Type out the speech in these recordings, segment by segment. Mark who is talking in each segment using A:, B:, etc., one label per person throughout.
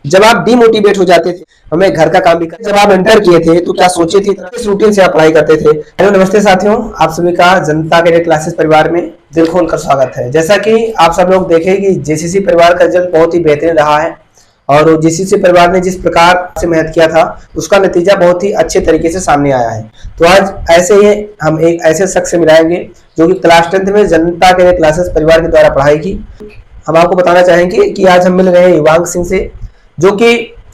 A: जब आप डिमोटिवेट हो जाते थे, हमें घर का काम भी कर, जब आप इंटर किए थे तो क्या सोचे थे, किस रूटीन से आप पढ़ाई करते थे? हेलो नमस्ते साथियों, आप सभी का जनता के क्लासेस परिवार में दिल खोलकर स्वागत है। जैसा कि आप सब लोग देखें कि जेसीसी परिवार का रिजल्ट बहुत ही बेहतरीन रहा है और जेसीसी परिवार ने जिस प्रकार से मेहनत किया था उसका नतीजा बहुत ही अच्छे तरीके से सामने आया है। तो आज ऐसे ही हम एक ऐसे शख्स से मिलाएंगे जो कि क्लास 10th में जनता के क्लासेस परिवार के द्वारा पढ़ाई की। हम आपको बताना चाहेंगे कि आज हम मिल रहे हैं युवांग सिंह से, जो कि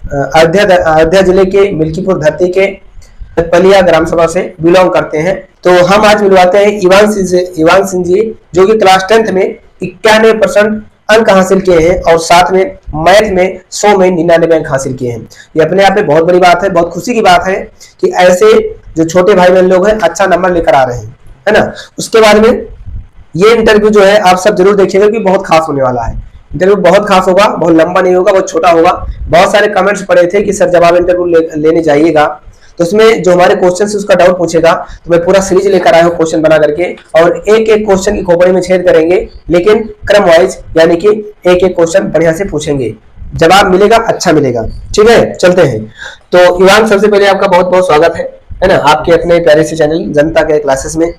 A: अयोध्या जिले के मिल्कीपुर धरती के पलिया ग्राम सभा से बिलोंग करते हैं। तो हम आज मिलवाते हैं युवांग सिंह जी, जो कि क्लास 10th में 91% अंक हासिल किए हैं और साथ में मैथ में 100 में 99 अंक हासिल किए हैं। ये अपने आप में बहुत बड़ी बात है, बहुत खुशी की बात है कि ऐसे जो छोटे भाई बहन लोग हैं अच्छा नंबर लेकर आ रहे हैं, है ना। उसके बाद में ये इंटरव्यू जो है आप सब जरूर देखिएगा कि बहुत खास होने वाला है। इंटरव्यू बहुत खास होगा, बहुत लंबा नहीं होगा, बहुत छोटा होगा। बहुत सारे कमेंट्स पड़े थे कि सर जब आप इंटरव्यू लेने जाइएगा तो उसमें जो हमारे क्वेश्चन है उसका डाउट पूछेगा, तो मैं पूरा सीरीज लेकर आया हूँ क्वेश्चन बना करके, और एक एक क्वेश्चन की खोपड़ी में छेद करेंगे, लेकिन क्रम वाइज, यानी कि एक एक क्वेश्चन बढ़िया से पूछेंगे, जवाब मिलेगा, अच्छा मिलेगा। ठीक है, चलते हैं। तो युवांग, सबसे पहले आपका बहुत बहुत स्वागत है ना, आपके अपने प्यारे से चैनल जनता के क्लासेस में।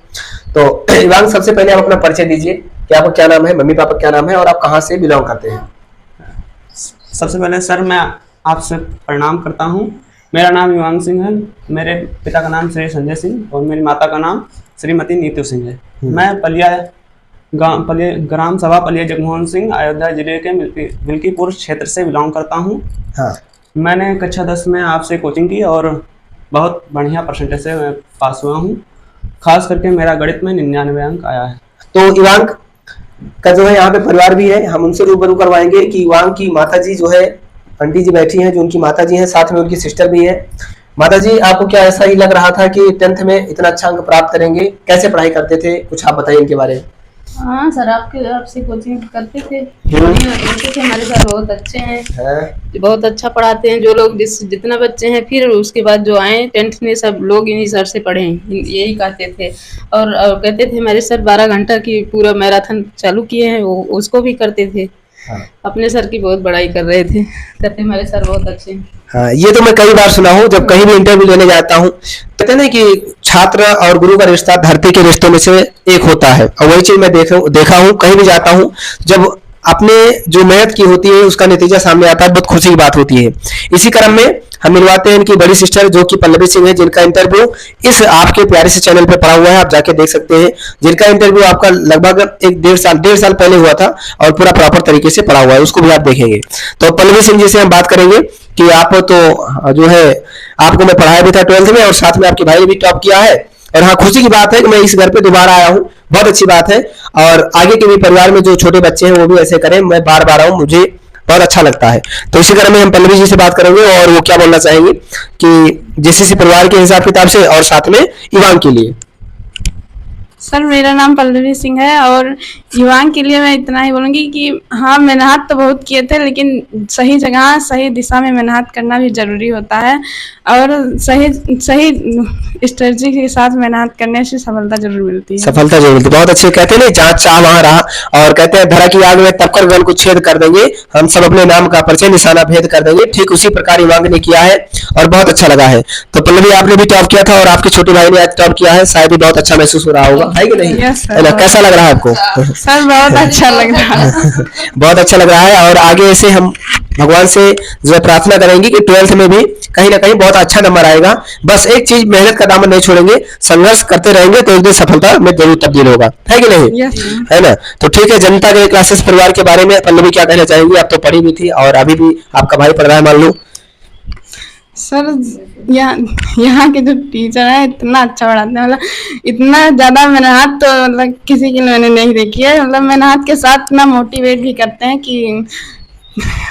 A: तो युवांग, सबसे पहले आप अपना परिचय दीजिए कि आपका क्या नाम है, मम्मी पापा क्या नाम है और आप कहाँ से बिलोंग करते हैं?
B: सबसे पहले सर मैं आपसे प्रणाम करता हूँ। मेरा नाम युवांग सिंह है। मेरे पिता का नाम श्री संजय सिंह और मेरी माता का नाम श्रीमती नीतू सिंह है। मैं ग्राम सभा पलिया जगमोहन सिंह अयोध्या जिले के मिल्कीपुर क्षेत्र से बिलोंग करता हूँ। हाँ। मैंने कक्षा 10 में आपसे कोचिंग की और बहुत बढ़िया परसेंटेज से मैं पास हुआ हूँ। खास करके मेरा गणित में 99 अंक आया है। तो
A: युवांग का जो है यहाँ पे परिवार भी है, हम उनसे रूबरू करवाएंगे कि युवांग की माता जी जो है, आंटी जी बैठी हैं जो उनकी माता जी हैं, साथ में उनकी सिस्टर भी है। माता जी, आपको क्या ऐसा ही लग रहा था कि 10th में इतना अच्छा अंक प्राप्त करेंगे? कैसे पढ़ाई करते थे, कुछ आप बताइए इनके बारे में।
C: हाँ सर, आपसे कोचिंग करते थे, हमारे सर बहुत अच्छे हैं, बहुत अच्छा पढ़ाते हैं। जो लोग जितना बच्चे हैं, फिर उसके बाद जो आए 10th में सब लोग इन्हीं सर से पढ़े, यही कहते थे। और कहते थे हमारे सर 12 घंटा की पूरा मैराथन चालू किए हैं, वो उसको भी करते थे। हाँ। अपने सर की बहुत बड़ाई कर रहे थे, कहते हमारे सर बहुत अच्छे हैं।
A: हाँ, ये तो मैं कई बार सुना हूँ, जब कहीं भी इंटरव्यू लेने जाता हूँ कहते हैं ना कि छात्र और गुरु का रिश्ता धरती के रिश्तों में से एक होता है, और वही चीज मैं देखा हूँ कहीं भी जाता हूँ, जब अपने जो मेहनत की होती है उसका नतीजा सामने आता है, बहुत खुशी की बात होती है। इसी क्रम में हम मिलवाते हैं इनकी बड़ी सिस्टर जो कि पल्लवी सिंह है, जिनका इंटरव्यू इस आपके प्यारे से चैनल पे पड़ा हुआ है, आप जाके देख सकते हैं। जिनका इंटरव्यू आपका लगभग 1-1.5 साल पहले हुआ था और पूरा प्रॉपर तरीके से पड़ा हुआ है, उसको भी आप देखेंगे। तो पल्लवी सिंह जी से हम बात करेंगे कि आप तो जो है, आपको मैं पढ़ाया भी था 12th में और साथ में आपके भाई ने भी टॉप किया है। और हाँ, खुशी की बात है कि मैं इस घर पे दोबारा आया हूँ, बहुत अच्छी बात है। और आगे के भी परिवार में जो छोटे बच्चे हैं वो भी ऐसे करें, मैं बार बार आऊँ, मुझे बहुत अच्छा लगता है। तो इसी क्रम में हम पल्लवी जी से बात करेंगे और वो क्या बोलना चाहेंगे कि जेसीसी परिवार के हिसाब किताब से और साथ में युवांग के लिए।
C: सर मेरा नाम पल्लवी सिंह है और युवांग के लिए मैं इतना ही बोलूँगी कि हाँ, मेहनत तो बहुत किए थे, लेकिन सही जगह सही दिशा में मेहनत करना भी जरूरी होता है और सही स्ट्रेटजी के साथ मेहनत करने से सफलता जरूर मिलती है।
A: सफलता जरूर मिलती है, बहुत अच्छे। कहते हैं ना, जहाँ चाह वहाँ रहा, और कहते हैं धरा की आग में तपकर गल को छेद कर देंगे, हम सब अपने नाम का परिचय निशाना भेद कर देंगे। ठीक उसी प्रकार युवांग ने किया है और बहुत अच्छा लगा है। तो पल्लवी, आपने भी टॉप किया था और आपके छोटे भाई ने आज टॉप किया है, शायद ही बहुत अच्छा महसूस हो रहा होगा, है कि नहीं? है ना, कैसा लग रहा है आपको?
C: सर बहुत अच्छा लग रहा है।
A: बहुत अच्छा लग रहा है। और आगे ऐसे हम भगवान से जो प्रार्थना करेंगे कि 12th में भी कहीं ना कहीं बहुत अच्छा नंबर आएगा। बस एक चीज, मेहनत का दामन नहीं छोड़ेंगे, संघर्ष करते रहेंगे तो एक दिन सफलता में जरूर तब्दील होगा, है कि नहीं? है ना। तो ठीक है, जनता के क्लासेस परिवार के बारे में पल्लवी क्या कहना चाहेंगी? आप तो पढ़ी भी थी और अभी भी आपका भाई पढ़ रहा है, मान लो।
C: सर यहाँ के जो टीचर है इतना अच्छा पढ़ाते हैं, मतलब इतना ज्यादा मेहनत तो मतलब किसी की मैंने नहीं देखी है। मतलब मेहनत के साथ इतना मोटिवेट भी करते हैं कि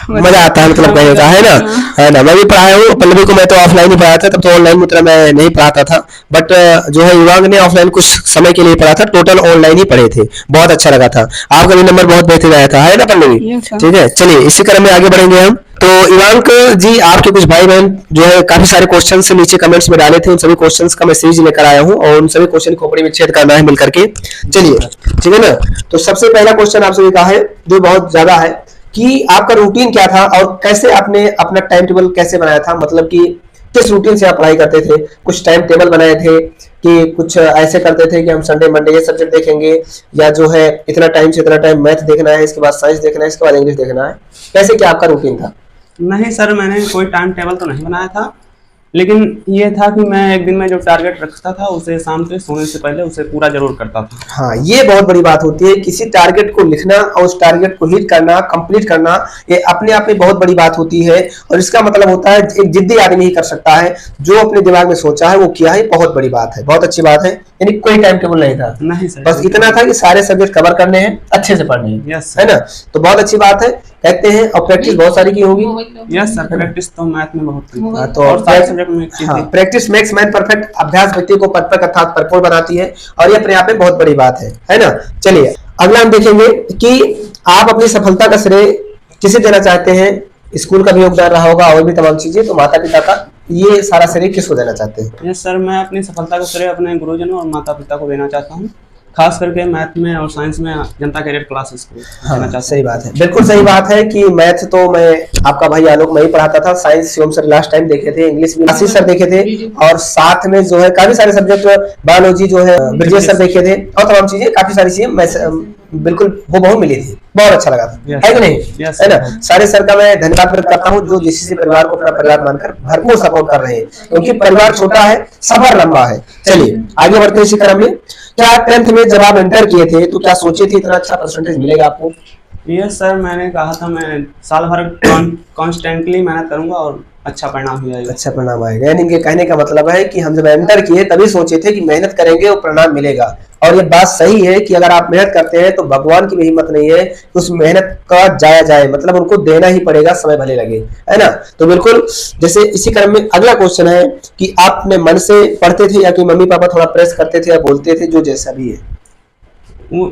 A: मजा आता है, मतलब कहने का, है ना। मैं भी पढ़ाया हूँ पल्लवी को, मैं तो ऑफलाइन ही पढ़ाया था, तब तो ऑनलाइन उतना मैं नहीं पढ़ाता था। बट जो है युवांग ने ऑफलाइन कुछ समय के लिए पढ़ा था, टोटल ऑनलाइन ही पढ़े थे, बहुत अच्छा लगा था। आपका भी नंबर बहुत बेहतरीन आया था, है ना पल्लवी? ठीक है, चलिए इसी क्रम में आगे बढ़ेंगे हम। तो युवांग जी, आपके कुछ भाई बहन जो है काफी सारे क्वेश्चन से नीचे कमेंट्स में डाले थे, उन सभी क्वेश्चंस का मैं सीरीज लेकर आया हूँ और उन सभी क्वेश्चन खोपड़ी में छेद करना है मिलकर के। चलिए, ठीक है ना। तो सबसे पहला क्वेश्चन आप सभी का है जो बहुत ज्यादा है कि आपका रूटीन क्या था और कैसे आपने अपना टाइम टेबल कैसे बनाया था, मतलब कि किस रूटीन से आप पढ़ाई करते थे, कुछ टाइम टेबल बनाए थे कि कुछ ऐसे करते थे कि हम संडे मंडे ये सब्जेक्ट देखेंगे, या जो है इतना टाइम से इतना टाइम मैथ देखना है, इसके बाद साइंस देखना है, इसके बाद इंग्लिश देखना है, कैसे क्या आपका रूटीन था?
B: नहीं सर, मैंने कोई टाइम टेबल तो नहीं बनाया था, लेकिन ये था कि मैं एक दिन में जो टारगेट रखता था उसे शाम से सोने से पहले उसे पूरा जरूर करता था।
A: हाँ, ये बहुत बड़ी बात होती है, किसी टारगेट को लिखना और उस टारगेट को हिट करना, कंप्लीट करना, ये अपने आप में बहुत बड़ी बात होती है। और इसका मतलब होता है एक जिद्दी आदमी ही कर सकता है, जो अपने दिमाग में सोचा है वो किया है, बहुत बड़ी बात है, बहुत अच्छी बात है। यानी कोई टाइम टेबल नहीं था?
B: नहीं सर,
A: बस इतना था कि सारे सब्जेक्ट कवर करने हैं, अच्छे से पढ़ने हैं, है ना? तो बहुत अच्छी बात है कहते हैं। और प्रैक्टिस बहुत सारी की होगी?
B: यस सर, प्रैक्टिस तो मैथ में बहुत की।
A: तो
B: और सारे सब्जेक्ट में की थी।
A: प्रैक्टिस मेक्स मैन परफेक्ट, अभ्यास व्यक्ति को पद पर अर्थात परफुल बनाती है, और ये अपने आप में बहुत बड़ी बात है ना? चलिए अगला हम देखेंगे कि आप अपनी सफलता का श्रेय किसे देना चाहते हैं। स्कूल का भी योगदान रहा होगा और भी तमाम चीजें, तो माता पिता का ये सारा श्रेय किसको देना चाहते हैं?
B: यस सर, मैं अपनी सफलता का श्रेय अपने गुरुजनों और माता पिता को देना चाहता हूँ, खास करके मैथ में और साइंस में जनता कैरियर क्लासेस को देना चाहता हूं।
A: सही बात है, बिल्कुल सही बात है कि मैथ तो मैं आपका भाई आलोक मैं ही पढ़ाता था, science Shivam sir last time देखे थे, इंग्लिश भी आशीष सर देखे थे, और साथ में जो है काफी सारे सब्जेक्ट बायोलॉजी जो है ब्रिजेश सर देखे थे, और तमाम चीजें काफी सारी चीजें मैं बिल्कुल वो बहुत मिली थी, बहुत अच्छा लगा था, है कि नहीं? है ना? सारे सर का मैं धन्यवाद व्यक्त करता हूँ जो जिस परिवार को अपना परिवार मानकर भरपूर सपोर्ट कर रहे हैं, क्योंकि परिवार छोटा है, सफर लंबा है। चलिए आगे बढ़ते हैं इसी क्रम में। क्या 10th में जब आप इंटर किए थे तो क्या सोचे थे इतना अच्छा परसेंटेज मिलेगा आपको?
B: यस सर, मैंने कहा था मैं साल भर कॉन्स्टेंटली मेहनत करूंगा और अच्छा परिणाम भी आएगा।
A: अच्छा परिणाम आएगा, यानी इनके कहने का मतलब है कि हम जब एंटर किए तभी सोचे थे कि मेहनत करेंगे और परिणाम मिलेगा। और ये बात सही है कि अगर आप मेहनत करते हैं तो भगवान की भी हिम्मत नहीं है कि उस मेहनत का जाया जाए, मतलब उनको देना ही पड़ेगा, समय भले लगे, है ना? तो बिल्कुल जैसे इसी क्रम में अगला क्वेश्चन है कि आप अपने मन से पढ़ते थे या कि मम्मी पापा थोड़ा प्रेस करते थे या बोलते थे, जो जैसा भी है?
B: वो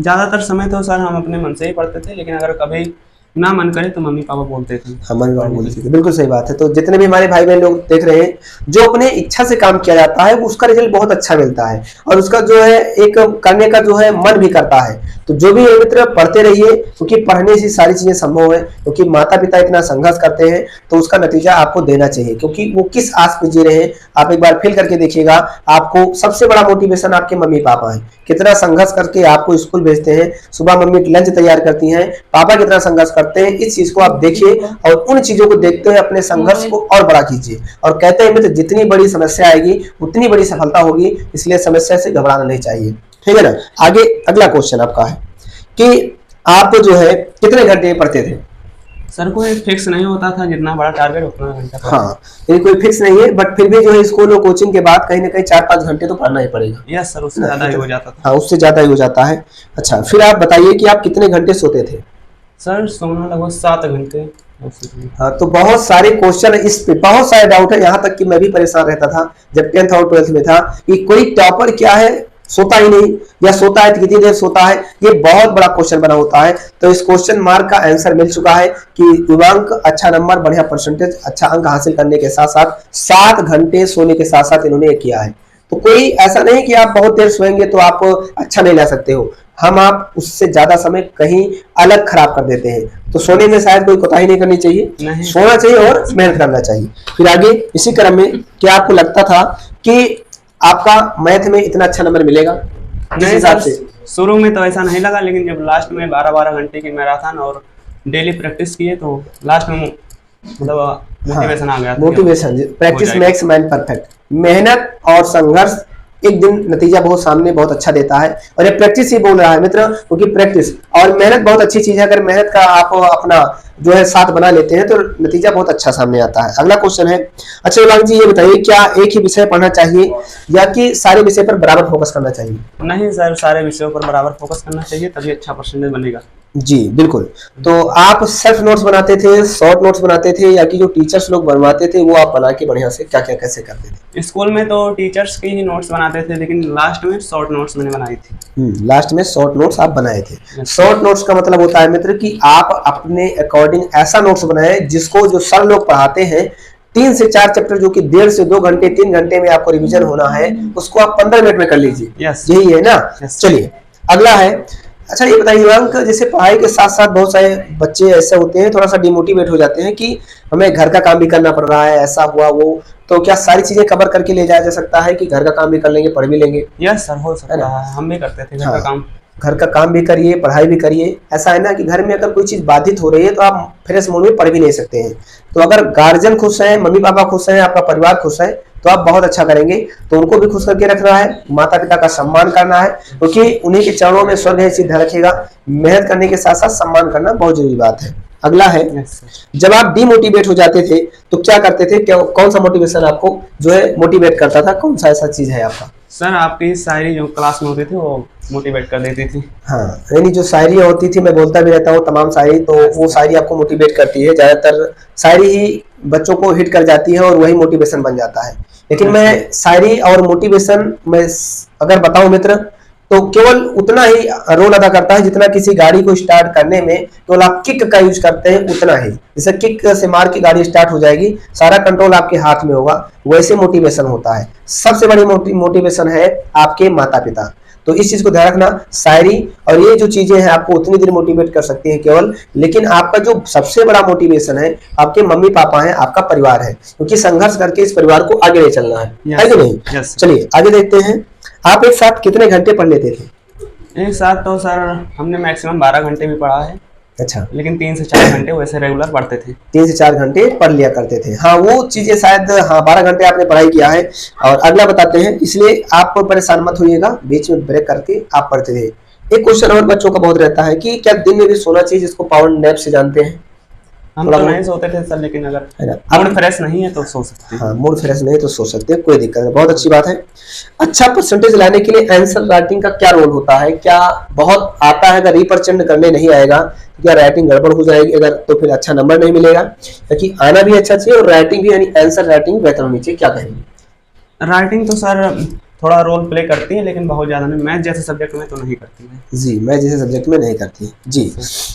B: ज्यादातर समय तो सर हम अपने मन से ही पढ़ते थे, लेकिन अगर कभी ना मन करे तो मम्मी पापा बोलते थे।
A: हाँ, मम्मी पापा बोलते थे, बिल्कुल सही बात है। तो जितने भी हमारे भाई बहन लोग देख रहे हैं, जो अपने इच्छा से काम किया जाता है उसका रिजल्ट बहुत अच्छा मिलता है, और उसका जो है एक करने का जो है मन भी करता है। तो जो भी मित्र पढ़ते रहिए, क्योंकि पढ़ने से सारी चीजें संभव है, क्योंकि माता पिता इतना संघर्ष करते हैं तो उसका नतीजा आपको देना चाहिए, क्योंकि वो किस आस पे जी रहे हैं आप एक बार फील करके देखिएगा। आपको सबसे बड़ा मोटिवेशन आपके मम्मी पापा है, कितना संघर्ष करके आपको स्कूल भेजते हैं, सुबह मम्मी लंच तैयार करती हैं, पापा कितना संघर्ष करते हैं, इस चीज को आप देखिए और उन चीजों को देखते हुए अपने संघर्ष को और बड़ा कीजिए। और कहते हैं मित्र, जितनी बड़ी समस्या आएगी उतनी बड़ी सफलता होगी, इसलिए समस्या से घबराना नहीं चाहिए, ठीक है ना? आगे अगला क्वेश्चन आपका है कि आप जो है कितने घंटे पढ़ते थे?
B: सर कोई फिक्स नहीं होता था, जितना बड़ा टारगेट उतना घंटा।
A: हाँ, ये कोई फिक्स नहीं है, बट फिर भी जो है स्कूल और कोचिंग के बाद कहीं ना कहीं 4-5 घंटे तो पढ़ना ही पड़ेगा।
B: यस सर, उससे ज्यादा ही हो जाता था।
A: हाँ, उससे ज्यादा ही हो जाता है। अच्छा, फिर आप बताइए कि आप कितने घंटे सोते थे?
B: सर सोना लगभग 7 घंटे।
A: हाँ, तो बहुत सारे क्वेश्चन इस पे, बहुत सारे डाउट है, यहाँ तक कि मैं भी परेशान रहता था जब 10th और 12th में था कि कोई टॉपर क्या है सोता ही नहीं, या सोता है तो कितनी देर सोता है, ये बहुत बड़ा क्वेश्चन बना होता है। तो इस क्वेश्चन मार्क का आंसर मिल चुका है कि दिव्यांग अच्छा नंबर, बढ़िया परसेंटेज, अच्छा अंक हासिल करने के साथ साथ 7 घंटे सोने के साथ साथ इन्होंने किया है। तो कोई ऐसा नहीं कि आप बहुत देर सोएंगे तो आप अच्छा नहीं ला सकते हो, हम आप उससे ज्यादा समय कहीं अलग खराब कर देते हैं। तो सोने में शायद कोई कोताही नहीं करनी चाहिए, सोना चाहिए और मेहनत करना चाहिए। फिर आगे इसी क्रम में क्या आपको लगता था कि आपका मैथ में इतना अच्छा नंबर मिलेगा?
B: नहीं सर, शुरू में तो ऐसा नहीं लगा, लेकिन जब लास्ट में 12-12 घंटे की मैराथन और डेली प्रैक्टिस किए तो लास्ट में मतलब मोटिवेशन आ गया।
A: Motivation, practice makes man perfect. मेहनत और संघर्ष एक दिन नतीजा बहुत सामने बहुत अच्छा देता है, और ये प्रैक्टिस ही बोल रहा है मित्र, क्योंकि प्रैक्टिस और मेहनत बहुत अच्छी चीज है। अगर मेहनत का आप अपना जो है साथ बना लेते हैं तो नतीजा बहुत अच्छा सामने आता है। अगला क्वेश्चन है, अच्छा विलांग जी ये बताइए, क्या एक ही विषय पढ़ना चाहिए या कि सारे विषय पर बराबर फोकस करना चाहिए?
B: नहीं सर, सारे विषयों पर बराबर फोकस करना चाहिए, तभी अच्छा परसेंटेज बनेगा।
A: जी बिल्कुल। तो आप सेल्फ नोट्स बनाते थे, शॉर्ट नोट्स बनाते थे, या कि जो टीचर्स लोग बनवाते थे वो आप बना के बढ़िया से क्या क्या कैसे करते थे?
B: स्कूल में तो टीचर्स के ही नोट्स बनाते थे, लेकिन लास्ट में शॉर्ट नोट्स मैंने बनाई थी।
A: लास्ट में शॉर्ट नोट्स आप बनाए थे। शॉर्ट नोट्स का मतलब होता है मित्र कि आप अपने अकॉर्डिंग ऐसा नोट्स बनाए जिसको जो सर लोग पढ़ाते हैं 3 से 4 चैप्टर जो कि 1.5 से 2 घंटे 3 घंटे में आपको रिवीजन होना है, उसको आप 15 मिनट में कर लीजिए। यही है ना? चलिए अगला है अच्छा ये बताइए अंक, जैसे पढ़ाई के साथ साथ बहुत सारे बच्चे ऐसे होते हैं थोड़ा सा डिमोटिवेट हो जाते हैं कि हमें घर का काम भी करना पड़ रहा है, ऐसा हुआ वो, तो क्या सारी चीजें कवर करके ले जाया जा सकता है कि घर का काम भी कर लेंगे पढ़ भी लेंगे?
B: यस सर, हो सकता है, हम भी करते थे घर का काम।
A: घर का काम भी करिए, पढ़ाई भी करिए। ऐसा है ना कि घर में अगर कोई चीज बाधित हो रही है तो आप फ्रेश मूड में पढ़ भी नहीं सकते हैं। तो अगर गार्जियन खुश हैं, मम्मी पापा खुश हैं, आपका परिवार खुश है, तो आप बहुत अच्छा करेंगे। तो उनको भी खुश करके रखना है, माता पिता का सम्मान करना है, क्योंकि उन्हीं के चरणों में स्वर्ग है, इसी ध्यान रखिएगा। मेहनत करने के साथ साथ सम्मान करना बहुत जरूरी बात है। अगला है, जब आप डिमोटिवेट हो जाते थे तो क्या करते थे? कौन सा मोटिवेशन आपको जो है मोटिवेट करता था? कौन सा ऐसा चीज है आपका?
B: सर आपकी शायरी जो क्लास में होती थी वो मोटिवेट कर देती थी।
A: हाँ, यानी जो शायरी होती थी, मैं बोलता भी रहता हूँ तमाम शायरी, तो वो शायरी आपको मोटिवेट करती है। ज्यादातर शायरी ही बच्चों को हिट कर जाती है और वही मोटिवेशन बन जाता है। लेकिन मैं शायरी और मोटिवेशन में अगर बताऊं मित्र, तो केवल उतना ही रोल अदा करता है जितना किसी गाड़ी को स्टार्ट करने में केवल आप किक का यूज करते हैं उतना ही। जैसे किक से मार के गाड़ी स्टार्ट हो जाएगी, सारा कंट्रोल आपके हाथ में होगा, वैसे मोटिवेशन होता है। सबसे बड़ी मोटिवेशन है आपके माता पिता। तो इस चीज को ध्यान रखना, शायरी और ये जो चीजें हैं आपको उतनी देर मोटिवेट कर सकती हैं केवल, लेकिन आपका जो सबसे बड़ा मोटिवेशन है आपके मम्मी पापा हैं, आपका परिवार है, क्योंकि संघर्ष करके इस परिवार को आगे ले चलना है कि नहीं? चलिए आगे देखते हैं। आप एक साथ कितने घंटे पढ़ लेते थे?
B: एक साथ तो सर हमने मैक्सिमम 12 घंटे भी पढ़ा है।
A: अच्छा,
B: लेकिन 3 से 4 घंटे वैसे रेगुलर पढ़ते थे।
A: 3 से 4 घंटे पढ़ लिया करते थे। हाँ, वो चीजें शायद, हाँ 12 घंटे आपने पढ़ाई किया है। और अगला बताते हैं, इसलिए आप परेशान मत होइएगा, बीच में ब्रेक करके आप पढ़ते थे। एक क्वेश्चन और बच्चों का बहुत रहता है कि क्या दिन में भी सोना चाहिए, जिसको पावर नैप से जानते हैं?
B: हम तो नहीं सोते थे सर, लेकिन अगर मूड फ्रेश नहीं है तो सो सकते हैं।
A: हाँ, मूड फ्रेश नहीं तो सो सकते हैं, कोई दिक्कत नहीं, बहुत अच्छी बात है। अच्छा परसेंटेज लाने के लिए आंसर राइटिंग का क्या रोल होता है? क्या बहुत आता है? अगर रिप्रचेंड करने नहीं आएगा तो क्या राइटिंग गड़बड़ हो जाएगी? अगर तो फिर अच्छा नंबर नहीं मिलेगा, क्योंकि आना भी अच्छा चाहिए और राइटिंग भी, यानी आंसर राइटिंग बेहतर होनी चाहिए। क्या कहेंगे?
B: राइटिंग तो सर थोड़ा रोल प्ले करती है, लेकिन बहुत ज्यादा नहीं। मैथ जैसे सब्जेक्ट में तो नहीं करती है
A: जी, मैथ जैसे सब्जेक्ट में नहीं करती है जी।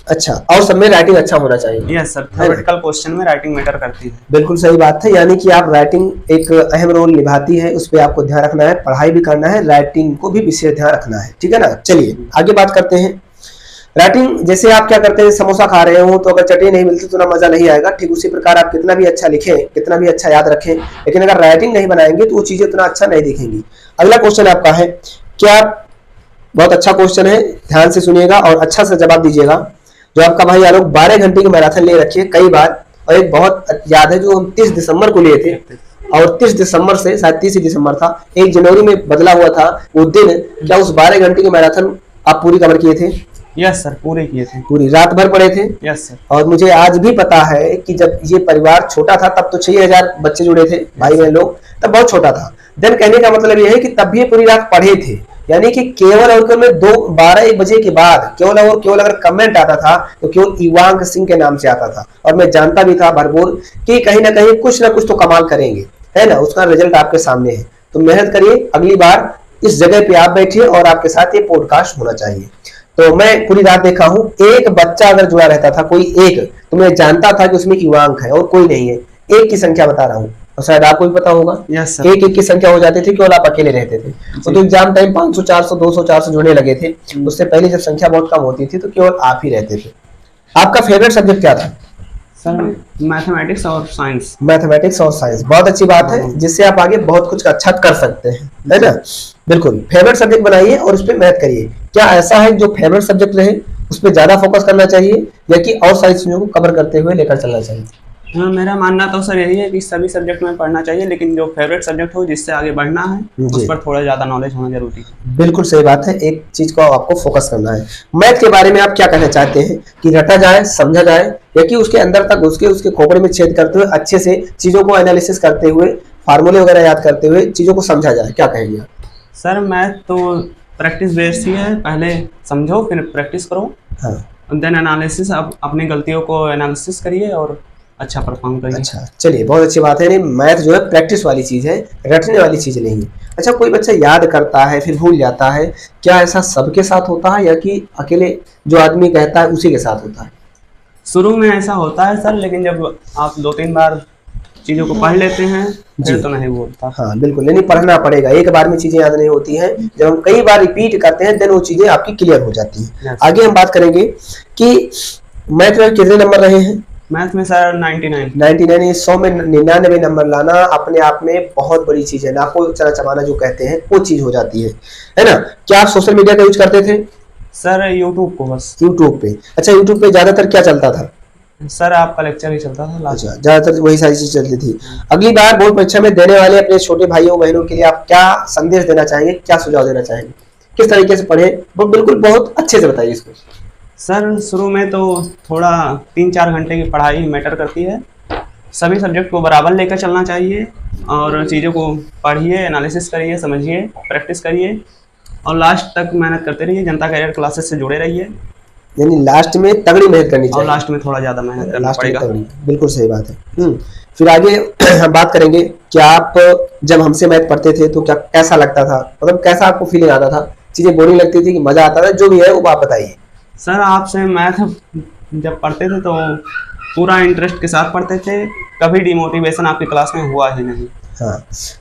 A: अच्छा, और सब में राइटिंग अच्छा होना चाहिए।
B: यस सर, थ्योरेटिकल क्वेश्चन में राइटिंग मैटर करती है।
A: बिल्कुल सही बात है, यानी कि आप राइटिंग एक अहम रोल निभाती है, उस पर आपको ध्यान रखना है, पढ़ाई भी करना है, राइटिंग को भी विशेष ध्यान रखना है, ठीक है ना? चलिए आगे बात करते हैं। राइटिंग, जैसे आप क्या करते हैं, समोसा खा रहे हो तो अगर चटनी नहीं मिलती तो ना मजा नहीं आएगा, ठीक उसी प्रकार आप कितना भी अच्छा लिखें, कितना भी अच्छा याद रखें, लेकिन अगर राइटिंग नहीं बनाएंगे तो वो चीजें उतना अच्छा नहीं दिखेंगी। अगला क्वेश्चन आपका है, क्या बहुत अच्छा क्वेश्चन है, ध्यान से सुनिएगा और अच्छा से जवाब दीजिएगा। जो आपका भाई आलोक 12 घंटे की मैराथन ले रखी है कई बार, और एक बहुत याद है जो हम 30 दिसंबर को लिए थे, और 30 दिसंबर से शायद 30 दिसंबर था, 1 जनवरी में बदला हुआ था वो दिन। क्या उस 12 घंटे की मैराथन आप पूरी कवर किए थे?
B: यस सर, पूरे किए थे,
A: पूरी रात भर पढ़े थे।
B: Yes sir.
A: और मुझे आज भी पता है कि जब ये परिवार छोटा था तब तो 6000 बच्चे जुड़े थे, भाई बहन लोग, तब बहुत छोटा था। देन कहने का मतलब ये है कि तब भी पूरी रात पढ़े थे, यानी कि केवल और केवल 12-1 बजे के बाद केवल और केवल अगर कमेंट आता था तो केवल इवांग सिंह के नाम से आता था, और मैं जानता भी था भरपूर कि कहीं ना कहीं कुछ ना कुछ तो कमाल करेंगे, है ना? उसका रिजल्ट आपके सामने है। तो मेहनत करिए, अगली बार इस जगह पे आप बैठिए और आपके साथ ये पॉडकास्ट होना चाहिए। तो मैं पूरी रात देखा हूँ, एक बच्चा अगर जुड़ा रहता था, कोई एक, तो मैं जानता था कि उसमें इवांक है और कोई नहीं है। एक की संख्या बता रहा हूँ, और शायद आपको भी पता होगा।
B: yes,
A: एक की संख्या हो जाती थी, केवल आप अकेले रहते थे। तो एग्जाम टाइम 500, 400, 200, 400 जुड़ने लगे थे। उससे पहले जब संख्या बहुत कम होती थी तो केवल आप ही रहते थे। आपका फेवरेट सब्जेक्ट क्या था?
B: सर मैथमेटिक्स और साइंस।
A: मैथमेटिक्स और साइंस, बहुत अच्छी बात है, जिससे आप आगे बहुत कुछ अच्छा कर सकते हैं, है ना? बिल्कुल, फेवरेट सब्जेक्ट बनाइए और उस पर मेहनत करिए। क्या ऐसा है जो फेवरेट सब्जेक्ट रहे उस पर ज्यादा फोकस करना चाहिए, या कि और सारी चीजों को कवर करते हुए लेकर चलना चाहिए?
B: हाँ, मेरा मानना तो सर यही है कि सभी सब्जेक्ट में पढ़ना चाहिए, लेकिन जो फेवरेट सब्जेक्ट हो, जिससे आगे बढ़ना है, उस पर थोड़ा ज्यादा नॉलेज होना जरूरी है।
A: बिल्कुल सही बात है, एक चीज को आपको फोकस करना है। मैथ के बारे में आप क्या कहना चाहते हैं, कि रटा जाए, समझा जाए, या कि उसके अंदर तक घुस के उसके खोपड़े में छेद करते हुए अच्छे से चीजों को एनालिसिस करते हुए, फार्मूले वगैरह याद करते हुए चीजों को समझा जाए? क्या कहेंगे आप?
B: सर मैथ तो प्रैक्टिस बेस्ड ही है, पहले समझो फिर प्रैक्टिस करो, देन एनालिसिस, आप अपनी गलतियों को एनालिसिस करिए और अच्छा परफॉर्म करिए।
A: अच्छा, चलिए बहुत अच्छी बात है। मैथ जो है प्रैक्टिस वाली चीज है, रटने वाली चीज नहीं है। अच्छा, कोई बच्चा याद करता है फिर भूल जाता है, क्या ऐसा सबके साथ होता है, या कि अकेले जो आदमी कहता है उसी के साथ होता है?
B: शुरू में ऐसा होता है सर, लेकिन जब आप 2-3 बार चीजों को पढ़ लेते हैं
A: जी।
B: फिर तो नहीं बोलता।
A: हाँ बिल्कुल, नहीं पढ़ना पड़ेगा, एक बार में चीजें याद नहीं होती हैं, जब हम कई बार रिपीट करते हैं देन वो चीजें आपकी क्लियर हो जाती हैं।
B: Yes.
A: आगे हम बात करेंगे कि मैथ में कितने नंबर रहे हैं?
B: मैथ में सर 99।
A: 99, 100 में 99 नंबर लाना अपने आप में बहुत बड़ी चीज है, नाको चना चबाना जो कहते हैं वो चीज हो जाती है ना। क्या आप सोशल मीडिया का यूज करते थे?
B: सर यूट्यूब को बस।
A: यूट्यूब पे, अच्छा यूट्यूब पे ज्यादातर क्या चलता था?
B: सर आपका लेक्चर ही चलता था लास्ट।
A: अच्छा, ज्यादातर वही सारी चीज चलती थी। अगली बार बोर्ड परीक्षा में देने वाले अपने छोटे भाइयों बहनों के लिए आप क्या संदेश देना चाहेंगे, क्या सुझाव देना चाहेंगे, किस तरीके से पढ़े? वो बिल्कुल बहुत अच्छे से बताइए इसको।
B: सर शुरू में तो थोड़ा 3-4 घंटे की पढ़ाई मैटर करती है, सभी सब्जेक्ट को बराबर लेकर चलना चाहिए और चीज़ों को पढ़िए, एनालिसिस करिए, समझिए, प्रैक्टिस करिए और लास्ट तक मेहनत करते रहिए। जनता कैरियर क्लासेस से जुड़े रहिए,
A: यानी लास्ट में तगड़ी मेहनत करनी
B: और
A: चाहिए।
B: लास्ट में थोड़ा ज़्यादा मेहनत करना
A: लास्ट में
B: पड़ेगा।
A: तगड़ी, बिल्कुल सही बात है। फिर आगे हम बात करेंगे कि आप जब हमसे मैथ पढ़ते थे तो क्या कैसा लगता था, मतलब कैसा आपको फीलिंग आता था, चीजें बोरिंग लगती थी कि मजा आता था, जो भी है वो आप बताइए।
B: सर आपसे मैथ जब पढ़ते थे तो पूरा इंटरेस्ट के साथ पढ़ते थे, कभी डिमोटिवेशन आपकी क्लास में हुआ ही नहीं।
A: हाँ,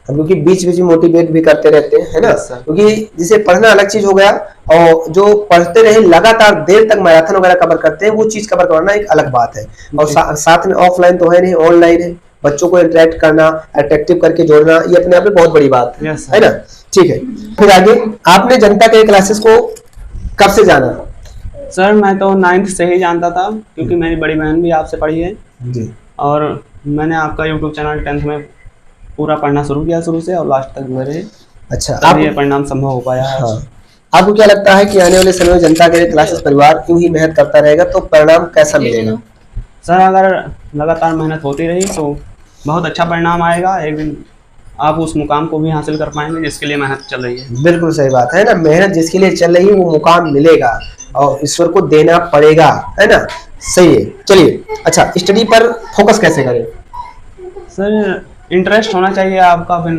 A: हम क्योंकि बीच बीच में मोटिवेट भी करते रहते हैं, है ना।
B: Yes, sir.
A: क्योंकि जिसे पढ़ना अलग चीज हो गया और जो पढ़ते रहे लगातार देर तक मैराथन वगैरह कवर करते हैं वो चीज कवर करना एक अलग बात है। और साथ में ऑफलाइन तो है नहीं, ऑनलाइन है, बच्चों को इंटरेक्ट करना, अट्रैक्टिव करके जोड़ना, ये अपने आप में बहुत बड़ी बात है,
B: Yes, sir.
A: है ना। ठीक है, फिर आगे आपने जनता के क्लासेस को कब से जाना?
B: सर मैं तो 9th से ही जानता था क्योंकि मेरी बड़ी बहन भी आपसे पढ़ी है
A: जी।
B: और मैंने आपका यूट्यूब चैनल 10th में पूरा पढ़ना शुरू किया, शुरू से और लास्ट तक जुड़े रहे।
A: अच्छा,
B: तब ये परिणाम संभव हो पाया है।
A: हाँ, आपको क्या लगता है कि आने वाले समय में जनता के क्लासेस परिवार यूं ही मेहनत करता रहेगा तो परिणाम कैसा मिलेगा?
B: सर अगर लगातार मेहनत होती रही तो बहुत अच्छा परिणाम आएगा, एक दिन आप उस मुकाम को भी हासिल कर पाएंगे जिसके लिए मेहनत चल रही है।
A: बिल्कुल सही बात है ना, मेहनत जिसके लिए चल रही है वो मुकाम मिलेगा और ईश्वर को देना पड़ेगा, है ना। सही है, चलिए। अच्छा, स्टडी पर फोकस कैसे करें?
B: सर इंटरेस्ट होना चाहिए आपका, फिर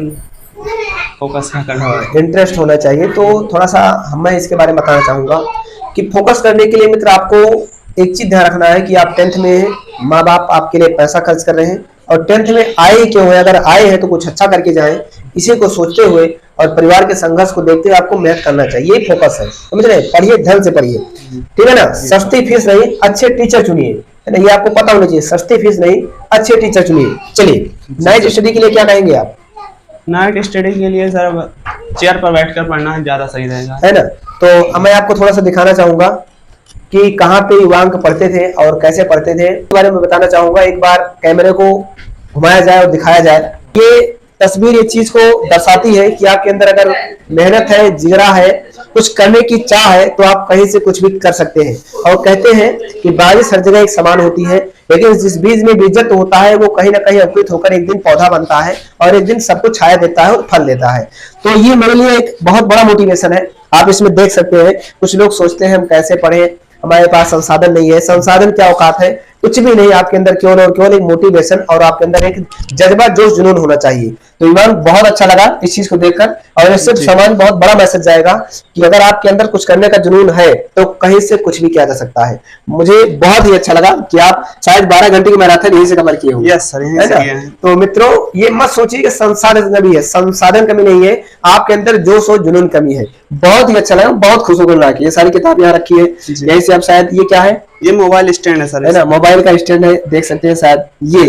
B: फोकस क्या करना है।
A: हाँ, इंटरेस्ट होना चाहिए। तो थोड़ा सा मैं इसके बारे में बताना चाहूंगा कि फोकस करने के लिए मित्र आपको एक चीज ध्यान रखना है कि आप 10th में हैं, माँ बाप आपके लिए पैसा खर्च कर रहे हैं और 10th में आए क्यों है, अगर आए हैं तो कुछ अच्छा करके जाएं, इसी को सोचते हुए और परिवार के संघर्ष को देखते हुए आपको मेहनत करना चाहिए, ये फोकस है, समझ रहे हैं। पढ़िए, ध्यान से पढ़िए, ठीक है ना। सस्ती फीस नहीं, अच्छे टीचर चुनिए, है ना, ये आपको पता होना चाहिए। सस्ती फीस नहीं, अच्छे टीचर चुनिए। चलिए, नाइट स्टडी के लिए क्या कहेंगे आप?
B: नाइट स्टडी के लिए सर चेयर पर बैठकर पढ़ना ज्यादा सही रहेगा,
A: है ना। तो अब मैं आपको थोड़ा सा दिखाना चाहूंगा कि कहाँ पे युवांक पढ़ते थे और कैसे पढ़ते थे, इस बारे में बताना चाहूंगा। एक बार कैमरे को घुमाया जाए और दिखाया जाए। ये तस्वीर ये चीज को दर्शाती है कि आपके अंदर अगर मेहनत है, जिगरा है, कुछ करने की चाह है तो आप कहीं से कुछ भी कर सकते हैं। और कहते हैं कि बारिश हर जगह एक समान होती है, लेकिन जिस बीज में बीजत्व होता है वो कहीं ना कहीं अंकुरित होकर एक दिन पौधा बनता है और एक दिन सबको छाया देता है और फल देता है। तो ये मेरे लिए एक बहुत बड़ा मोटिवेशन है। आप इसमें देख सकते हैं, कुछ लोग सोचते हैं हम कैसे पढ़े, हमारे पास संसाधन नहीं है। संसाधन क्या औकात है, कुछ भी नहीं। आपके अंदर केवल और केवल एक मोटिवेशन और आपके अंदर एक जज्बा, जोश, जुनून होना चाहिए। तो ईमान बहुत अच्छा लगा इस चीज को देखकर और इससे समाज बहुत बड़ा मैसेज जाएगा कि अगर आपके अंदर कुछ करने का जुनून है तो कहीं से कुछ भी किया जा सकता है। मुझे बहुत ही अच्छा लगा कि आप शायद 12 घंटे की मैराथन यहीं से कवर किए होंगे।
B: यस सर, यहीं से किए हैं।
A: तो मित्रों, ये मत सोचिए कि संसाधन कमी है, संसाधन कमी नहीं है, आपके अंदर जोश और जुनून कमी है। बहुत ही अच्छा लगा, बहुत खुश होकर रखी ये सारी किताब यहाँ रखी है। यहीं से आप शायद, ये क्या है?
B: ये मोबाइल स्टैंड है सर,
A: है ना, मोबाइल का स्टैंड है, देख सकते हैं शायद। ये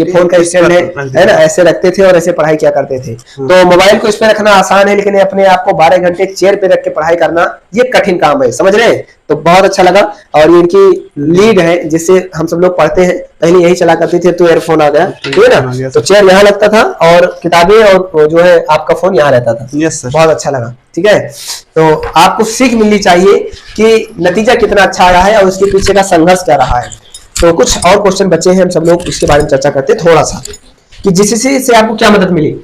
A: फोन का स्टैंड है ना, ऐसे रखते थे और ऐसे पढ़ाई किया करते थे। तो मोबाइल को इस पे रखना आसान है, लेकिन अपने आप को 12 घंटे एक चेयर पे रख के पढ़ाई करना ये कठिन काम है, समझ रहे हैं। तो बहुत अच्छा लगा। और ये इनकी लीड है जिससे हम सब लोग पढ़ते हैं, पहले यही चला करती थी, तो ईयरफोन आ गया, ठीक है ना। तो चेयर यहाँ लगता था और किताबें और जो है आपका फोन यहाँ रहता था।
B: यस सर,
A: बहुत अच्छा लगा, ठीक है। तो आपको सीख मिलनी चाहिए कि नतीजा कितना अच्छा आया है और उसके पीछे का संघर्ष क्या रहा है। तो कुछ और क्वेश्चन बचे हैं, हम सब लोग उसके बारे में चर्चा करते हैं थोड़ा सा कि जिससे से आपको क्या मदद मिली।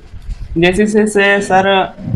B: जैसे से सर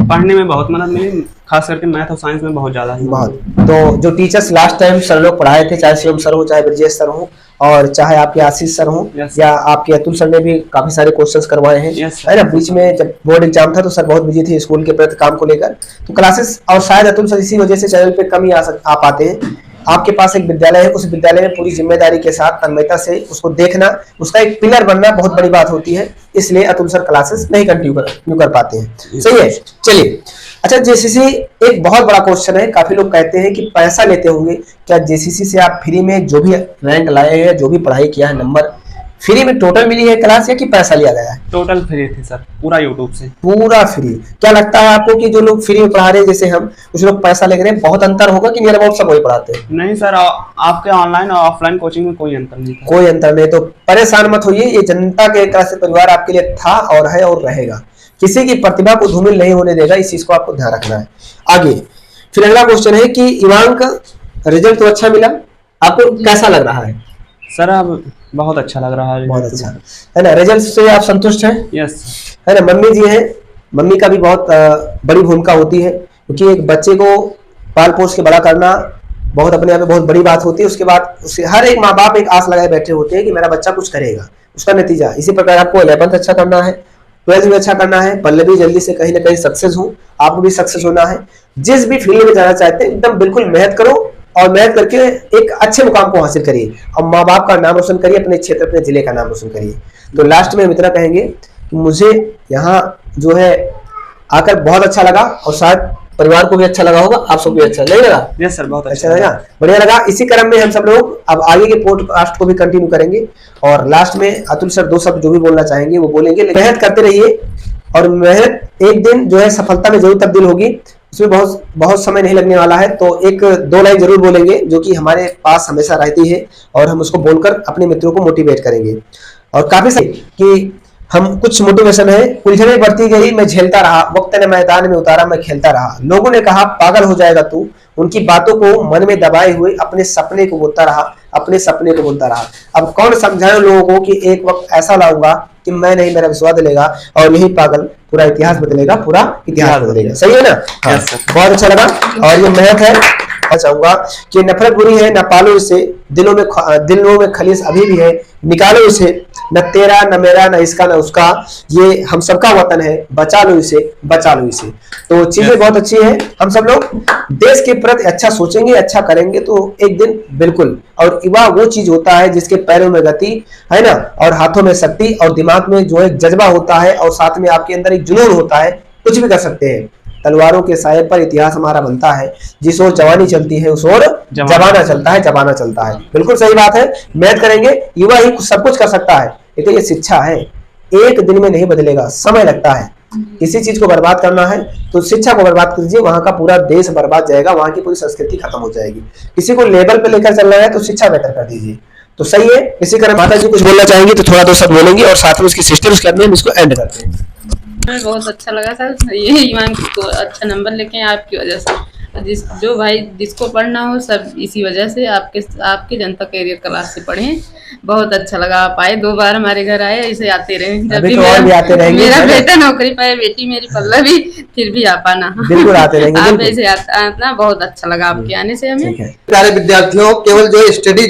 B: पढ़ने में बहुत मदद मिली, खास करके मैथ और साइंस में बहुत ज्यादा ही।
A: बहुत। तो जो टीचर्स लास्ट टाइम सर लोग पढ़ाए थे, चाहे शिवम सर हो, चाहे ब्रजेश सर हो और चाहे आपके आशीष सर हो या आपके अतुल सर ने भी काफी सारे क्वेश्चंस करवाए हैं, है ना। बीच में जब बोर्ड एग्जाम था तो सर बहुत बिजी थे स्कूल के प्रति काम को लेकर, तो क्लासेस और शायद अतुल सर इसी वजह से चैनल पे कम ही आ पाते हैं। आपके पास एक विद्यालय है, उस विद्यालय में पूरी जिम्मेदारी के साथ तन्मयता से उसको देखना, उसका एक पिलर बनना बहुत बड़ी बात होती है। इसलिए अतुल सर क्लासेस नहीं कंटिन्यू कर पाते हैं। सही है, चलिए। अच्छा, जेसीसी एक बहुत बड़ा क्वेश्चन है। काफी लोग कहते हैं कि पैसा लेते होंगे। क्या जेसीसी से आप फ्री में जो भी रैंक लाए हैं, जो भी पढ़ाई किया है, नंबर फ्री में टोटल मिली है क्लास, या कि पैसा लिया गया है?
B: टोटल फ्री थी सर, पूरा यूट्यूब से।
A: पूरा फ्री। क्या लगता है आपको कि जो लोग फ्री में पढ़ा रहे हैं जैसे हम, कुछ लोग पैसा ले रहे हैं, बहुत अंतर होगा कि नियर अबाउट सब वही पढ़ाते हैं?
B: नहीं सर, आपके ऑनलाइन और ऑफलाइन कोचिंग में कोई अंतर नहीं था।
A: कोई अंतर नहीं, तो परेशान मत होइए। ये जनता के क्लासेस परिवार आपके लिए था और है और रहेगा। किसी की प्रतिभा को धूमिल नहीं होने देगा, इस चीज को आपको ध्यान रखना है। आगे फिर अगला क्वेश्चन है कि इवान का रिजल्ट तो अच्छा मिला, आपको कैसा लग रहा है?
B: सर अब बहुत अच्छा लग रहा है।
A: बहुत अच्छा है ना, रिजल्ट से आप संतुष्ट हैं?
B: यस
A: है ना। मम्मी जी हैं, मम्मी का भी बहुत बड़ी भूमिका होती है, क्योंकि एक बच्चे को पाल पोस के बड़ा करना बहुत अपने आप में बहुत बड़ी बात होती है। उसके बाद उससे हर एक माँ बाप एक आस लगाए बैठे होते हैं कि मेरा बच्चा कुछ करेगा, उसका नतीजा। इसी प्रकार आपको 11th अच्छा करना है, 12th भी अच्छा करना है, पल्लवी जल्दी से कहीं ना कहीं सक्सेस हो, आपको भी सक्सेस होना है। जिस भी फील्ड में जाना चाहते हैं एकदम बिल्कुल मेहनत करो और मेहनत करके एक अच्छे मुकाम को हासिल करिए और माँ बाप का नाम रोशन करिए, अपने क्षेत्र, अपने जिले का नाम रोशन करिए। तो लास्ट में हम इतना कहेंगे कि मुझे यहाँ जो है आकर बहुत अच्छा लगा और शायद परिवार को भी अच्छा लगा होगा, आप सबको भी अच्छा नहीं लगा?
B: यस सर, बहुत
A: अच्छा लगा, बढ़िया लगा। इसी क्रम में हम सब लोग अब आगे के पॉडकास्ट को भी कंटिन्यू करेंगे और लास्ट में अतुल सर 2 शब्द जो भी बोलना चाहेंगे वो बोलेंगे। मेहनत करते रहिए और मेहनत एक दिन जो है सफलता में जरूर तब्दील होगी, उसमें बहुत समय नहीं लगने वाला है। तो 1-2 लाइन जरूर बोलेंगे जो कि हमारे पास हमेशा रहती है और हम उसको बोलकर अपने मित्रों को मोटिवेट करेंगे। और काफी सही कि हम कुछ मोटिवेशन है। उलझने बढ़ती गई, मैं झेलता रहा, वक्त ने मैदान में उतारा, मैं खेलता रहा। लोगों ने कहा पागल हो जाएगा तू, उनकी बातों को मन में दबाए हुए अपने सपने को बोलता रहा, अपने सपने को बोलता रहा। अब कौन समझाए लोगों को कि एक वक्त ऐसा लाऊंगा कि मैं नहीं, मेरा विश्वास दिलेगा और यही पागल पूरा इतिहास बदलेगा, पूरा इतिहास बदलेगा। सही है ना? हाँ, बहुत अच्छा लगा। और ये मेहनत है, चाहूंगा कि नफरत बुरी है, न पालो इसे, दिलों में खलीस अभी भी है, निकालो इसे, न तेरा न मेरा न इसका न उसका, ये हम सबका वतन है, बचा लो इसे, बचा लो इसे। तो चीजें बहुत अच्छी है। हम सब लोग देश के प्रति अच्छा सोचेंगे, अच्छा करेंगे तो एक दिन बिल्कुल। और युवा वो चीज होता है जिसके पैरों में गति है ना, और हाथों में शक्ति और दिमाग में जो है जज्बा होता है और साथ में आपके अंदर एक जुनून होता है, कुछ भी कर सकते हैं। तलवारों के साए पर इतिहास हमारा बनता है, जिस ओर जवानी चलती है उस ओर जमाना चलता है, जमाना चलता है। बिल्कुल सही बात है। मेहनत करेंगे, युवा ही सब कुछ कर सकता है। तो ये शिक्षा है, एक दिन में नहीं बदलेगा, समय लगता है। किसी चीज को बर्बाद करना है तो शिक्षा को बर्बाद कीजिए, वहां का पूरा देश बर्बाद जाएगा, वहां की पूरी संस्कृति खत्म हो जाएगी। किसी को लेवल पे लेकर चलना है तो शिक्षा बेहतर कर दीजिए। तो सही है। इसी कारण माता जी कुछ बोलना चाहेंगे तो थोड़ा 2 शब्द बोलेंगे और साथ में उसकी सिस्टर, उसके बाद में इसको एंड करते हैं।
C: बहुत अच्छा लगा सर, ये ईमान को अच्छा नंबर लेके आपकी वजह से, जो भाई जिसको पढ़ना हो सब इसी वजह से आपके जनता कैरियर क्लास से पढ़े। बहुत अच्छा लगा, आप आए, 2 बार हमारे घर आए, ऐसे आते रहे। जब भी मेरा बेटा नौकरी पाए, बेटी मेरी पल्लवी, फिर भी आप आना, बिल्कुल आते रहेंगे। आप ऐसे आना, बहुत अच्छा लगा आपके आने से हमें।
D: सारे विद्यार्थियों केवल जो स्टडी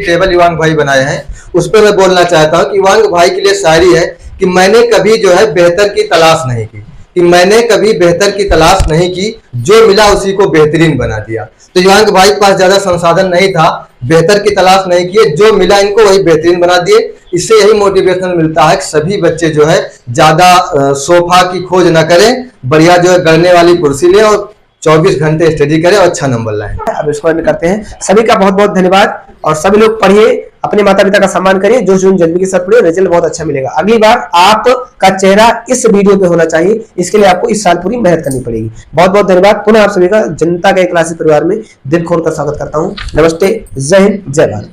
D: टेबल इवांग भाई बनाए हैं उस पर मैं बोलना चाहता हूँ कि इवांग भाई के लिए शायरी है कि मैंने कभी जो है बेहतर की तलाश नहीं की, कि मैंने कभी बेहतर की तलाश नहीं की, जो मिला उसी को बेहतरीन बना दिया। तो इवांग भाई के पास ज्यादा संसाधन नहीं था, बेहतर की तलाश नहीं किए, जो मिला इनको वही बेहतरीन बना दिए। इससे यही मोटिवेशन मिलता है कि सभी बच्चे जो है ज्यादा सोफा की खोज न करें, बढ़िया जो है गड़ने वाली कुर्सी लें और 24 घंटे स्टडी करें और अच्छा नंबर लाएं।
A: अब इसको एंड करते हैं। सभी का बहुत बहुत धन्यवाद और सभी लोग पढ़िए, अपने माता पिता का सम्मान करिए, जो जून जज्बे के साथ पढ़िए, रिजल्ट बहुत अच्छा मिलेगा। अगली बार आपका चेहरा इस वीडियो पे होना चाहिए, इसके लिए आपको इस साल पूरी मेहनत करनी पड़ेगी। बहुत बहुत धन्यवाद। पुनः आप सभी का जनता के क्लासेस परिवार में दिल खोलकर स्वागत करता हूँ। नमस्ते, जय हिंद, जय भारत।